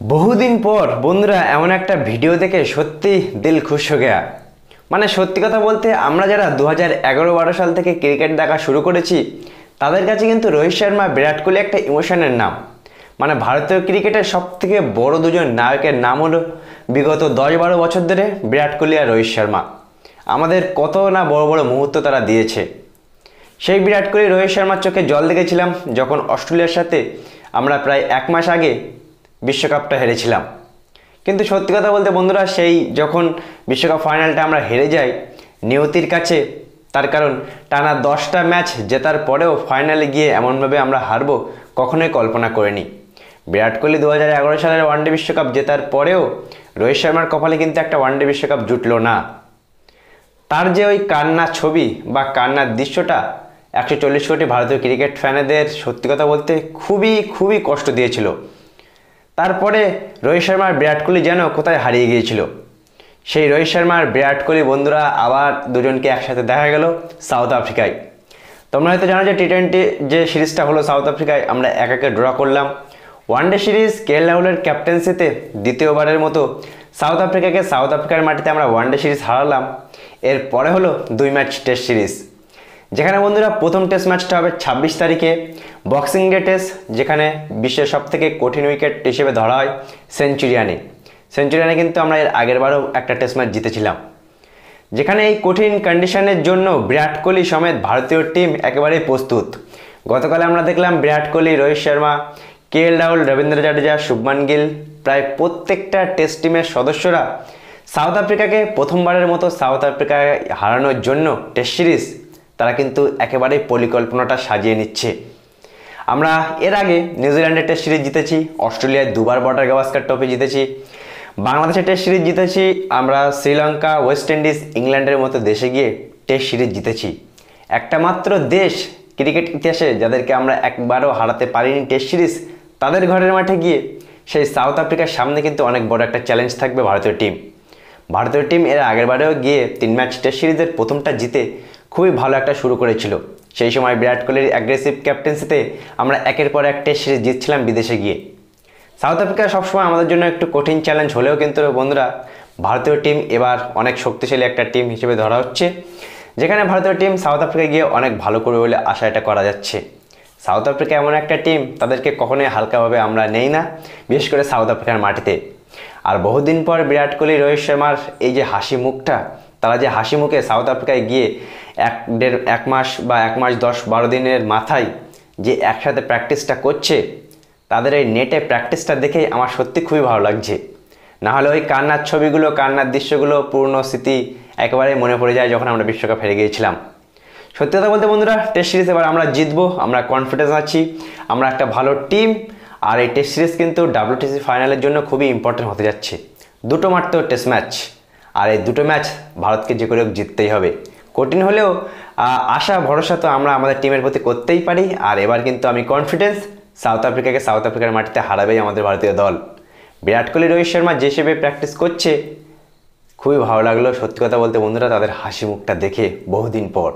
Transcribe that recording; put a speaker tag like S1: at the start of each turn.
S1: বহুদিন পর বন্ধুরা এমন একটা ভিডিও দেখে সত্যি দিল খুশ হয়ে গেয়া। মানে সত্যি কথা বলতে আমরা যারা 2011-12 সাল থেকে ক্রিকেট দেখা শুরু করেছি তাদের কাছে কিন্তু রোহিত শর্মা বিরাট কোহলি একটা ইমোশনের নাম। মানে ভারতীয় ক্রিকেটের সব থেকে বড় দুজন নায়কের নাম হলো বিগত 10-12 বছর ধরে বিরাট কোহলি আর রোহিত শর্মা। আমাদের কত না বড় বড় মুহূর্ত তারা দিয়েছে। সেই বিরাট কোহলি রোহিত শর্মার চোখে জল দেখেছিলাম যখন অস্ট্রেলিয়ার সাথে আমরা প্রায় 1 মাস আগে বিশ্বকাপটা হেরেছিলাম। কিন্তু সত্যি কথা বলতে বন্ধুরা, সেই যখন বিশ্বকাপ ফাইনালটা আমরা হেরে যাই নিয়তির কাছে, তার কারণ টানা 10টা ম্যাচ জেতার পরেও ফাইনালে গিয়ে এমনভাবে আমরা হারবো কখনোই কল্পনা করিনি। বিরাট কোহলি 2011 সালের ওয়ানডে বিশ্বকাপ জেতার পরেও রোহিত শর্মার কপালে কিন্তু একটা ওয়ানডে বিশ্বকাপ জুটলো না। তার যে ওই কান্না ছবি বা কান্নার দৃশ্যটা 140 কোটি ভারতীয় ক্রিকেট ফ্যানেদের সত্যি কথা বলতে খুবই খুবই কষ্ট দিয়েছিল। তারপরে রোহিত শর্মার বিরাট কোহলি যেন কোথায় হারিয়ে গিয়েছিল। সেই রোহিত শর্মার বিরাট কোহলি বন্ধুরা আবার দুজনকে একসাথে দেখা গেল সাউথ আফ্রিকায়। তোমরা হয়তো জানো যে টি-20 যে সিরিজটা হলো সাউথ আফ্রিকায় আমরা 1-1 ড্র করলাম। ওয়ানডে সিরিজ কেএল রাহুলের ক্যাপ্টেন্সিতে দ্বিতীয়বারের মতো সাউথ আফ্রিকার মাটিতে আমরা ওয়ানডে সিরিজ হারালাম। এরপরে হলো 2 ম্যাচ টেস্ট সিরিজ, যেখানে বন্ধুরা প্রথম টেস্ট ম্যাচটা হবে 26 তারিখে বক্সিং ডে টেস্ট, যেখানে বিশ্বের সবথেকে কঠিন উইকেট হিসেবে ধরা হয় সেঞ্চুরিয়ানে কিন্তু আমরা এর আগেরবারও একটা টেস্ট ম্যাচ জিতেছিলাম। যেখানে এই কঠিন কন্ডিশনের জন্য বিরাট কোহলি সমেত ভারতীয় টিম একেবারেই প্রস্তুত। গতকাল আমরা দেখলাম বিরাট কোহলি, রোহিত শর্মা, কেএল রাহুল, রবীন্দ্র জাদেজা, শুভমান গিল, প্রায় প্রত্যেকটা টেস্ট টিমের সদস্যরা সাউথ আফ্রিকাকে প্রথমবারের মতো সাউথ আফ্রিকায় হারানোর জন্য টেস্ট সিরিজ তারা কিন্তু একেবারেই পরিকল্পনাটা সাজিয়ে নিচ্ছে। আমরা এর আগে নিউজিল্যান্ডের টেস্ট সিরিজ জিতেছি, অস্ট্রেলিয়ায় দুবার বর্ডার গাভাস্কার ট্রফি জিতেছি, বাংলাদেশের টেস্ট সিরিজ জিতেছি, আমরা শ্রীলঙ্কা, ওয়েস্ট ইন্ডিজ, ইংল্যান্ডের মতো দেশে গিয়ে টেস্ট সিরিজ জিতেছি। একটা মাত্র দেশ ক্রিকেট ইতিহাসে যাদেরকে আমরা একবারও হারাতে পারিনি টেস্ট সিরিজ, তাদের ঘরের মাঠে গিয়ে সেই সাউথ আফ্রিকার সামনে কিন্তু অনেক বড় একটা চ্যালেঞ্জ থাকবে ভারতীয় টিম এর আগেরবারেও গিয়ে 3 ম্যাচ টেস্ট সিরিজের প্রথমটা জিতে খুবই ভালো একটা শুরু করেছিল। সেই সময় বিরাট কোহলির অ্যাগ্রেসিভ ক্যাপ্টেন্সিতে আমরা একের পর এক টেস্ট সিরিজ জিতছিলাম বিদেশে গিয়ে। সাউথ আফ্রিকা সবসময় আমাদের জন্য একটু কঠিন চ্যালেঞ্জ হলেও কিন্তু বন্ধুরা ভারতীয় টিম এবার অনেক শক্তিশালী একটা টিম হিসেবে ধরা হচ্ছে, যেখানে ভারতীয় টিম সাউথ আফ্রিকায় গিয়ে অনেক ভালো করবে বলে আশা এটা করা যাচ্ছে। সাউথ আফ্রিকা এমন একটা টিম, তাদেরকে কখনোই হালকাভাবে আমরা নেই না, বিশেষ করে সাউথ আফ্রিকার মাটিতে। আর বহুদিন পর বিরাট কোহলি, রোহিত শর্মার এই যে হাসি মুখটা, তারা যে হাসি মুখে সাউথ আফ্রিকায় গিয়ে 1 মাস বা 1 মাস 10-12 দিনের মাথায় যে একসাথে প্র্যাকটিসটা করছে, তাদের এই নেটে প্র্যাকটিসটা দেখে আমার সত্যি খুবই ভালো লাগছে। না হলে ওই কান্নার ছবিগুলো, কান্নার দৃশ্যগুলো, পুরনো স্মৃতি একেবারে মনে পড়ে যায় যখন আমরা বিশ্বকাপ হেরে গিয়েছিলাম। সত্যি কথা বলতে বন্ধুরা, টেস্ট সিরিজ এবার আমরা জিতবো, আমরা কনফিডেন্স আছি, আমরা একটা ভালো টিম। আর এই টেস্ট সিরিজ কিন্তু WTC ফাইনালের জন্য খুবই ইম্পর্টেন্ট হতে যাচ্ছে। 2টো মাত্র টেস্ট ম্যাচ, আর এই 2টো ম্যাচ ভারতকে যে করে জিততেই হবে। কঠিন হলেও আশা ভরসা তো আমরা আমাদের টিমের প্রতি করতেই পারি। আর এবার কিন্তু আমি কনফিডেন্স, সাউথ আফ্রিকার মাটিতে হারাবেই আমাদের ভারতীয় দল। বিরাট কোহলি, রোহিত শর্মা যে হিসেবে প্র্যাকটিস করছে খুবই ভালো লাগলো সত্যি কথা বলতে বন্ধুরা, তাদের হাসি মুখটা দেখে বহুদিন পর।